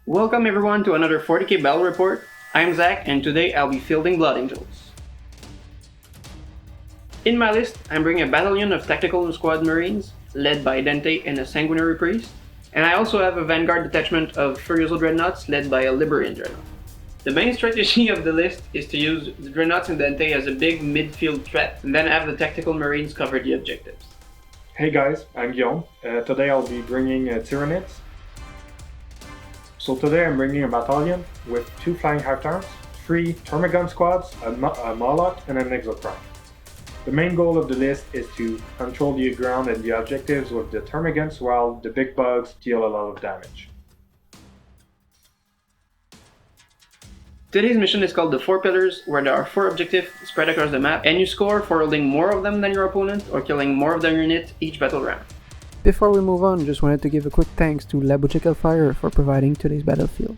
Welcome everyone to another 40k Battle Report. I'm Zach and today I'll be fielding Blood Angels. In my list, I'm bringing a battalion of tactical squad marines led by Dante and a sanguinary priest, and I also have a vanguard detachment of Furioso dreadnoughts led by a Liberian dreadnought. The main strategy of the list is to use the dreadnoughts and Dante as a big midfield threat and then have the tactical marines cover the objectives. Hey guys, I'm Guillaume. Today I'll be bringing Tyranids. So today I'm bringing a battalion with 2 flying half-turns, 3 Termagun squads, a Moloch and an Exocrine. The main goal of the list is to control the ground and the objectives with the Termagants while the big bugs deal a lot of damage. Today's mission is called the 4 Pillars, where there are 4 objectives spread across the map, and you score for holding more of them than your opponent or killing more of their unit each battle round. Before we move on, just wanted to give a quick thanks to La Boutique Fire for providing today's battlefield.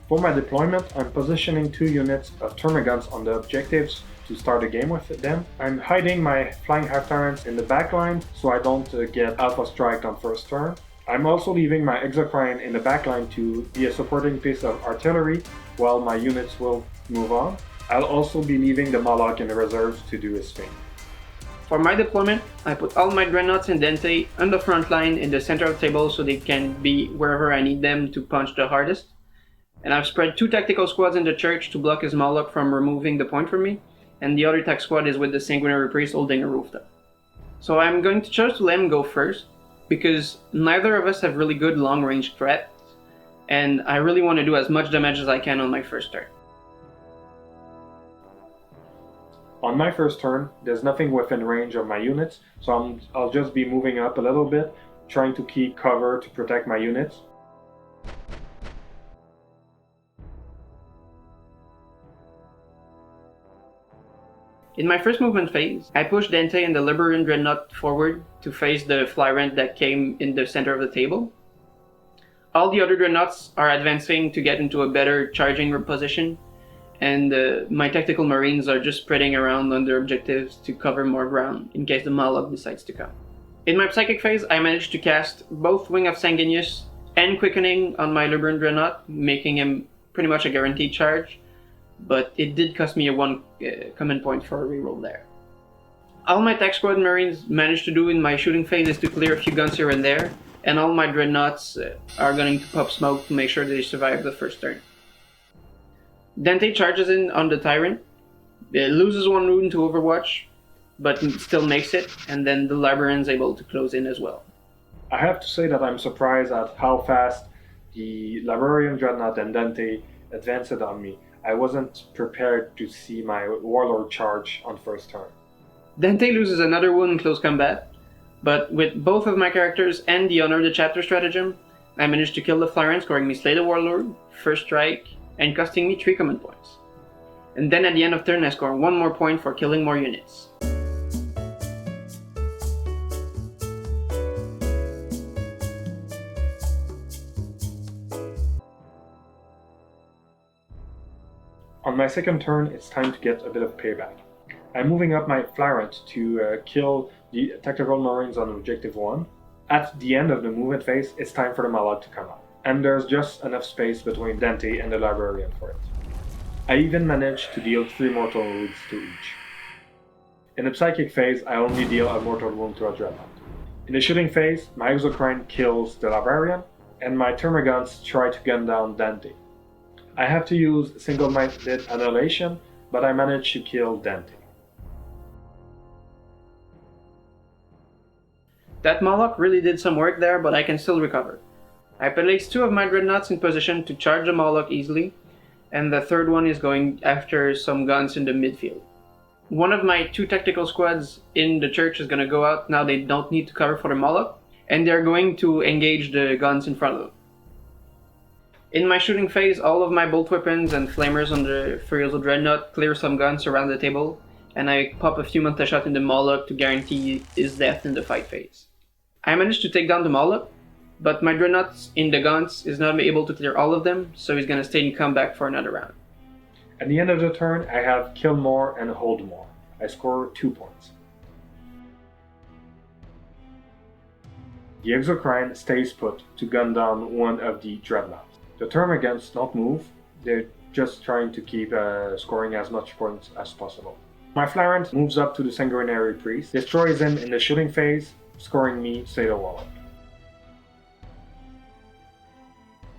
For my deployment, I'm positioning 2 units of Termagants on the objectives to start a game with them. I'm hiding my flying half-turns in the back line so I don't get alpha striked on first turn. I'm also leaving my Exocrine in the back line to be a supporting piece of artillery while my units will move on. I'll also be leaving the Moloch in the reserves to do his thing. For my deployment, I put all my dreadnoughts and Dante on the front line in the center of the table so they can be wherever I need them to punch the hardest. And I've spread 2 tactical squads in the church to block his Moloch from removing the point from me, and the other tac squad is with the sanguinary priest holding a rooftop. So I'm going to choose to let him go first, because neither of us have really good long-range threats, and I really want to do as much damage as I can on my first turn. On my first turn, there's nothing within range of my units, so I'll just be moving up a little bit, trying to keep cover to protect my units. In my first movement phase, I pushed Dante and the Liberian Dreadnought forward to face the Flyrant that came in the center of the table. All the other Dreadnoughts are advancing to get into a better charging position, and my tactical marines are just spreading around on their objectives to cover more ground in case the Moloch decides to come. In my psychic phase, I managed to cast both Wing of Sanguinius and Quickening on my Liberian Dreadnought, making him pretty much a guaranteed charge, but it did cost me a 1 command point for a reroll there. All my tac squad marines managed to do in my shooting phase is to clear a few guns here and there, and all my dreadnoughts are going to pop smoke to make sure they survive the first turn. Dante charges in on the Tyrant, loses 1 rune to Overwatch, but still makes it, and then the Librarian's able to close in as well. I have to say that I'm surprised at how fast the Librarian Dreadnought and Dante advanced on me. I wasn't prepared to see my Warlord charge on first turn. Dante loses another wound in close combat, but with both of my characters and the Honor the Chapter stratagem, I managed to kill the Flyrant, scoring me Slay the Warlord, first strike, and costing me 3 command points. And then at the end of turn I score 1 more point for killing more units. On my second turn, it's time to get a bit of payback. I'm moving up my Flyrant to kill the tactical marines on objective 1. At the end of the movement phase, it's time for the Moloch to come out, and there's just enough space between Dante and the Librarian for it. I even managed to deal 3 mortal wounds to each. In the psychic phase, I only deal a mortal wound to a dreadnought. In the shooting phase, my Exocrine kills the Librarian, and my Termagants try to gun down Dante. I have to use single-minded annihilation, but I managed to kill Dante. That Moloch really did some work there, but I can still recover. I placed 2 of my dreadnoughts in position to charge the Moloch easily, and the third one is going after some guns in the midfield. One of my 2 tactical squads in the church is going to go out now they don't need to cover for the Moloch, and they're going to engage the guns in front of them. In my shooting phase, all of my bolt weapons and flamers on the Furioso Dreadnought clear some guns around the table, and I pop a few Manta shot in the Moloch to guarantee his death in the fight phase. I managed to take down the Moloch, but my Dreadnoughts in the guns is not able to clear all of them, so he's gonna stay and come back for another round. At the end of the turn, I have Kill More and Hold More. I score 2 points. The Exocrine stays put to gun down one of the Dreadnoughts. The termagants don't move, they're just trying to keep scoring as much points as possible. My Flarent moves up to the Sanguinary Priest, destroys him in the shooting phase, scoring me Fatal Wall.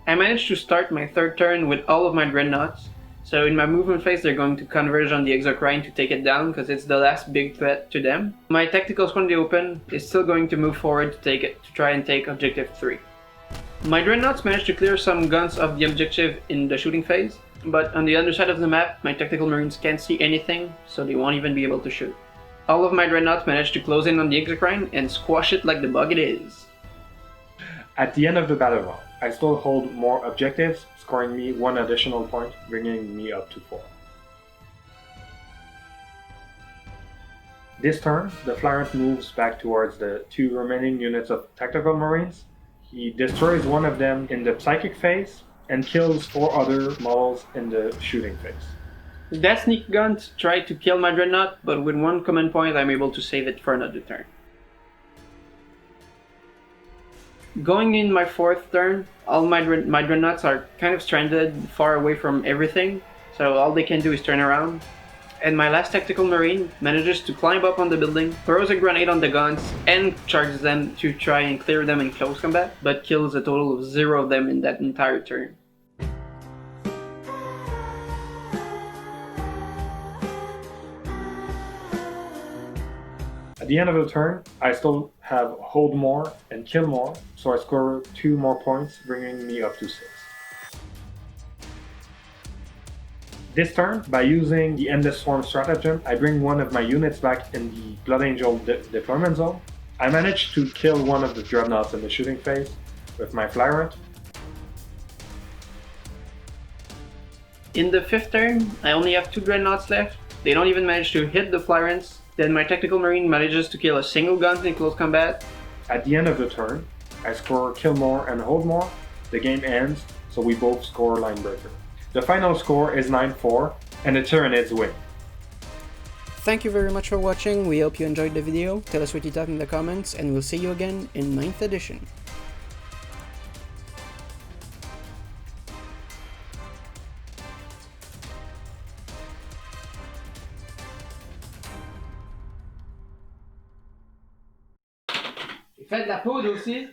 I managed to start my third turn with all of my Dreadnoughts, so in my movement phase they're going to converge on the Exocrine to take it down because it's the last big threat to them. My Tactical Squad in the open is still going to move forward to try and take Objective 3. My Dreadnoughts managed to clear some guns of the objective in the shooting phase, but on the other side of the map my Tactical Marines can't see anything, so they won't even be able to shoot. All of my Dreadnoughts managed to close in on the Exocrine and squash it like the bug it is. At the end of the battle round, I still hold more objectives, scoring me 1 additional point, bringing me up to 4. This turn, the Flarent moves back towards the 2 remaining units of Tactical Marines. He destroys one of them in the Psychic phase, and kills 4 other models in the shooting phase. That sneak gun tried to kill my Dreadnought, but with 1 command point I'm able to save it for another turn. Going in my 4th turn, all my Dreadnoughts are kind of stranded far away from everything, so all they can do is turn around. And my last Tactical Marine manages to climb up on the building, throws a grenade on the guns, and charges them to try and clear them in close combat, but kills a total of 0 of them in that entire turn. At the end of the turn, I still have hold more and kill more, so I score 2 more points, bringing me up to 6. This turn, by using the Endless Swarm stratagem, I bring one of my units back in the Blood Angel deployment zone. I managed to kill one of the Dreadnoughts in the shooting phase with my Flarent. In the 5th turn, I only have 2 Dreadnoughts left. They don't even manage to hit the Flyrants. Then my Tactical Marine manages to kill a single gun in close combat. At the end of the turn, I score kill more and hold more. The game ends, so we both score line breaker. The final score is 9-4, and the Tyranids win. Thank you very much for watching, we hope you enjoyed the video, tell us what you thought in the comments, and we'll see you again in 9th edition. Faites de la poudre aussi!